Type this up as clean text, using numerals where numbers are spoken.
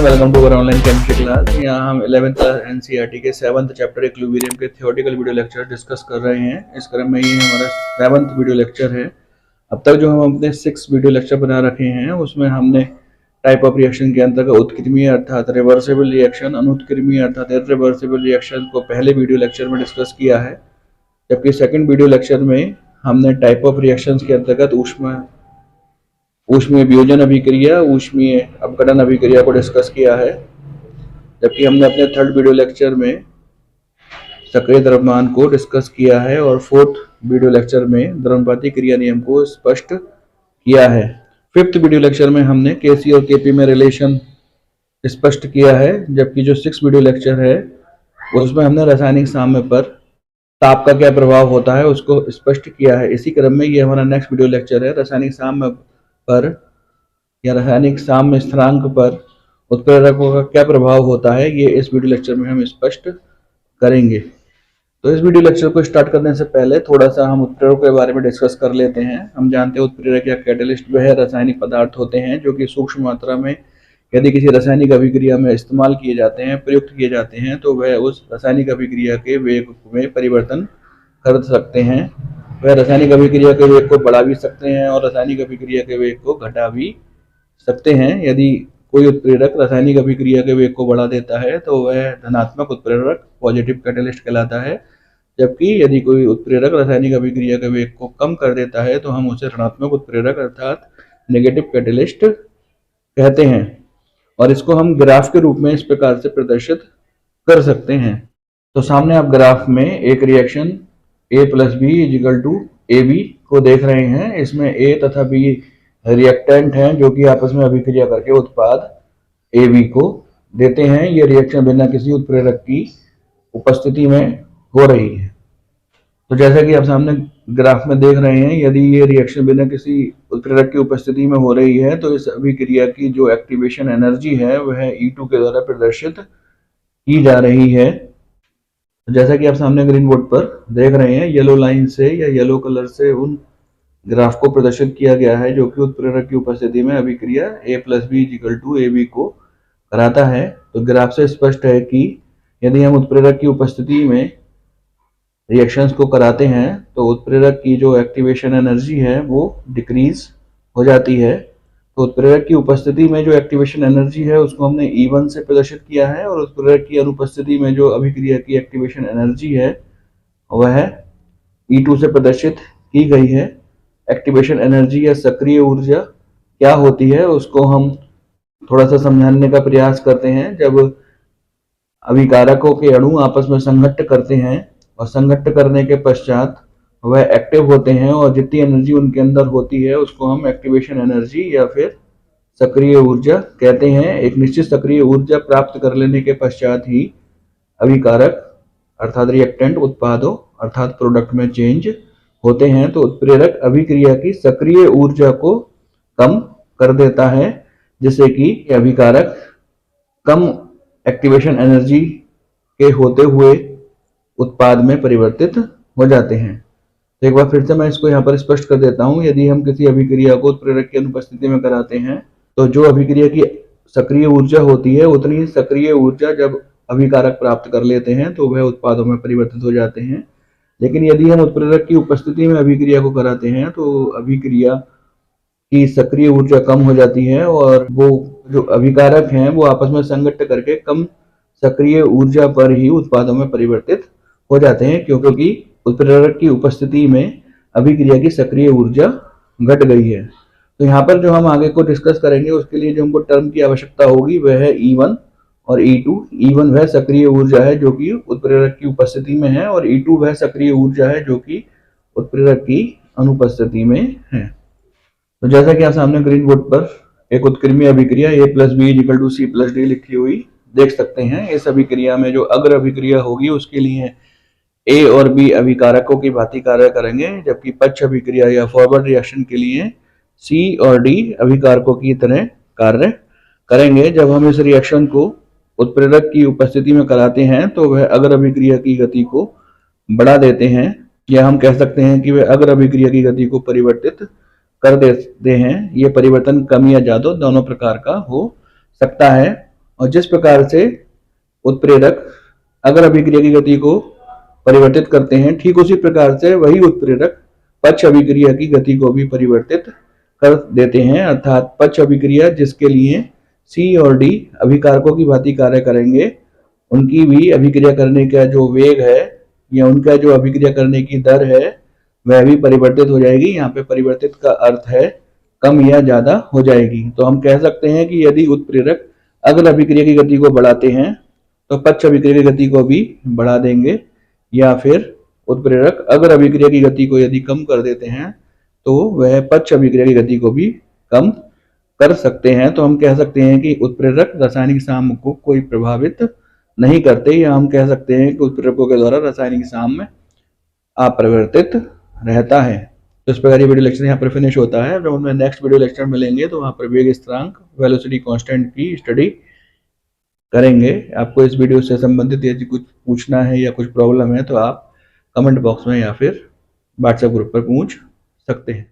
Welcome to our online chemistry class. यहाँ हम 11th class NCERT के 7th चैप्टर इक्विलिब्रियम के थियोरेटिकल वीडियो लेक्चर डिस्कस कर रहे हैं। इस क्रम में ये हमारा 7th वीडियो लेक्चर है। अब तक जो हम अपने 6 वीडियो लेक्चर बना रखे हैं उसमें हमने टाइप ऑफ रिएक्शन के अंतर्गत उत्क्रमणीय अर्थात रिवर्सिबल रिएक्शन, अनुत्क्रमणीय अर्थात इर्रिवर्सिबल रिएक्शन को पहले वीडियो लेक्चर में डिस्कस किया है, जबकि सेकेंड वीडियो लेक्चर में हमने टाइप ऑफ रिएक्शंस के अंतर्गत ऊष्मीय वियोजन अभिक्रिया, ऊष्मीय अपघटन अभिक्रिया को डिस्कस किया है। जबकि हमने अपने थर्ड वीडियो लेक्चर में सक्रिय द्रव्यमान को डिस्कस किया है और फोर्थ वीडियो लेक्चर में द्रव्यपाती क्रिया नियम को स्पष्ट किया है। फिफ्थ वीडियो लेक्चर में हमने केसी और केपी में रिलेशन स्पष्ट किया है, जबकि जो 6 वीडियो लेक्चर है उसमें हमने रासायनिक साम्य पर ताप का क्या प्रभाव होता है उसको स्पष्ट किया है। इसी क्रम में ये हमारा नेक्स्ट वीडियो लेक्चर है, रासायनिक साम्य पर या रासायनिक साम्य स्थिरांक पर उत्प्रेरकों का क्या प्रभाव होता है, ये इस वीडियो लेक्चर में हम स्पष्ट करेंगे। तो इस वीडियो लेक्चर को स्टार्ट करने से पहले थोड़ा सा हम उत्प्रेरक के बारे में डिस्कस कर लेते हैं। हम जानते हैं उत्प्रेरक या कैटलिस्ट वह रासायनिक पदार्थ होते हैं जो कि सूक्ष्म मात्रा में यदि किसी रासायनिक अभिक्रिया में इस्तेमाल किए जाते हैं, प्रयुक्त किए जाते हैं, तो वह उस रासायनिक अभिक्रिया के वेग में परिवर्तन कर सकते हैं। वह रासायनिक अभिक्रिया के वेग को बढ़ा भी सकते हैं और रासायनिक अभिक्रिया के वेग को घटा भी सकते हैं। यदि कोई उत्प्रेरक रासायनिक अभिक्रिया के वेग को बढ़ा देता है तो वह धनात्मक उत्प्रेरक पॉजिटिव कैटलिस्ट कहलाता है, जबकि यदि कोई उत्प्रेरक रासायनिक अभिक्रिया के वेग को कम कर देता है तो हम उसे ऋणात्मक उत्प्रेरक अर्थात नेगेटिव कैटलिस्ट कहते हैं। और इसको हम ग्राफ के रूप में इस प्रकार से प्रदर्शित कर सकते हैं। तो सामने आप ग्राफ में एक reaction A plus B equal to A B को देख रहे हैं। इसमें A तथा B रिएक्टेंट हैं जो कि आपस में अभिक्रिया करके उत्पाद AB को देते हैं। ये रिएक्शन बिना किसी उत्प्रेरक की उपस्थिति में हो रही है। तो जैसा कि आप सामने ग्राफ में देख रहे हैं, यदि ये रिएक्शन बिना किसी उत्प्रेरक की उपस्थिति में हो रही है तो इस अभिक्रिया की जो एक्टिवेशन एनर्जी है वह E2 के द्वारा प्रदर्शित की जा रही है। जैसा कि आप सामने ग्रीन बोर्ड पर देख रहे हैं, येलो लाइन से या येलो कलर से उन ग्राफ को प्रदर्शित किया गया है जो कि उत्प्रेरक की उपस्थिति में अभिक्रिया A plus B equal to AB को कराता है। तो ग्राफ से स्पष्ट है कि यदि हम उत्प्रेरक की उपस्थिति में रिएक्शंस को कराते हैं तो उत्प्रेरक की जो एक्टिवेशन एनर्जी है वो डिक्रीज हो जाती है। तो उत्प्रेरक की उपस्थिति में जो एक्टिवेशन एनर्जी है उसको हमने E1 से प्रदर्शित किया है और उत्प्रेरक की अनुपस्थिति में जो अभिक्रिया की एक्टिवेशन एनर्जी है वह E2 से प्रदर्शित की गई है। एक्टिवेशन एनर्जी या सक्रिय ऊर्जा क्या होती है उसको हम थोड़ा सा समझाने का प्रयास करते हैं। जब अभिकारकों के अणु आपस में संघट्ट करते हैं और संघट्ट करने के पश्चात वह एक्टिव होते हैं और जितनी एनर्जी उनके अंदर होती है उसको हम एक्टिवेशन एनर्जी या फिर सक्रिय ऊर्जा कहते हैं। एक निश्चित सक्रिय ऊर्जा प्राप्त कर लेने के पश्चात ही अभिकारक अर्थात रिएक्टेंट उत्पादों अर्थात प्रोडक्ट में चेंज होते हैं। तो उत्प्रेरक अभिक्रिया की सक्रिय ऊर्जा को कम कर देता है, जिससे कि अभिकारक कम एक्टिवेशन एनर्जी के होते हुए उत्पाद में परिवर्तित हो जाते हैं। तो एक बार फिर से मैं इसको यहाँ पर स्पष्ट कर देता हूँ। यदि हम किसी अभिक्रिया को उत्प्रेरक की अनुपस्थिति में कराते हैं तो जो अभिक्रिया की सक्रिय ऊर्जा होती है उतनी ही सक्रिय ऊर्जा जब अभिकारक प्राप्त कर लेते हैं तो वह उत्पादों में परिवर्तित हो जाते हैं। लेकिन यदि हम उत्प्रेरक की उपस्थिति में अभिक्रिया को कराते हैं तो अभिक्रिया की सक्रिय ऊर्जा कम हो जाती है और वो जो अभिकारक हैं वो आपस में संघट्ट करके कम सक्रिय ऊर्जा पर ही उत्पादों में परिवर्तित हो जाते हैं, क्योंकि उत्प्रेरक की उपस्थिति में अभिक्रिया की सक्रिय ऊर्जा घट गई है। तो यहाँ पर जो हम आगे को डिस्कस करेंगे उसके लिए जो हमको टर्म की आवश्यकता होगी वह है E1 और E2। E1 वह सक्रिय ऊर्जा है जो कि उत्प्रेरक की उपस्थिति में है और E2 वह सक्रिय ऊर्जा है जो कि उत्प्रेरक की अनुपस्थिति में है। तो जैसा कि आप सामने ग्रीन बोर्ड पर एक उत्क्रमणीय अभिक्रिया A plus B equal to C plus D लिखी हुई देख सकते हैं। इस अभिक्रिया में जो अग्र अभिक्रिया होगी उसके लिए A और B अभिकारकों की भांति कार्य करेंगे, जबकि पक्ष अभिक्रिया या फॉरवर्ड रिएक्शन के लिए C और D अभिकारकों की तरह कार्य करेंगे। जब हम इस रिएक्शन को उत्प्रेरक की उपस्थिति में कराते हैं तो वह अग्र अभिक्रिया की गति को बढ़ा देते हैं, या हम कह सकते हैं कि वह अग्र अभिक्रिया की गति को परिवर्तित कर देते हैं। ये परिवर्तन कम या ज्यादा दोनों प्रकार का हो सकता है। और जिस प्रकार से उत्प्रेरक अगर अभिक्रिया की गति को परिवर्तित करते हैं, ठीक उसी प्रकार से वही उत्प्रेरक पक्ष अभिक्रिया की गति को भी परिवर्तित कर देते हैं। अर्थात पक्ष अभिक्रिया जिसके लिए C और D अभिकारकों की भांति कार्य करेंगे, उनकी भी अभिक्रिया करने का जो वेग है या उनका जो अभिक्रिया करने की दर है वह भी परिवर्तित हो जाएगी। यहाँ पे परिवर्तित का अर्थ है कम या ज्यादा हो जाएगी। तो हम कह सकते हैं कि यदि उत्प्रेरक अगर अभिक्रिया की गति को बढ़ाते हैं तो पक्ष अभिक्रिया की गति को भी बढ़ा देंगे, या फिर उत्प्रेरक अगर अभिक्रिया की गति को यदि कम कर देते हैं तो वह पक्ष अभिक्रिया की गति को भी कम कर सकते हैं। तो हम कह सकते हैं कि उत्प्रेरक रासायनिक साम्य को कोई प्रभावित नहीं करते, या हम कह सकते हैं कि उत्प्रेरकों के द्वारा रासायनिक साम्य अपरिवर्तित रहता है। तो इस प्रकार ये वीडियो लेक्चर यहाँ पर फिनिश होता है। जब हम नेक्स्ट वीडियो लेक्चर मिलेंगे तो वहाँ पर वेग स्थिरांक वेलोसिटी कांस्टेंट की स्टडी करेंगे। आपको इस वीडियो से संबंधित यदि कुछ पूछना है या कुछ प्रॉब्लम है तो आप कमेंट बॉक्स में या फिर व्हाट्सएप ग्रुप पर पूछ सकते हैं।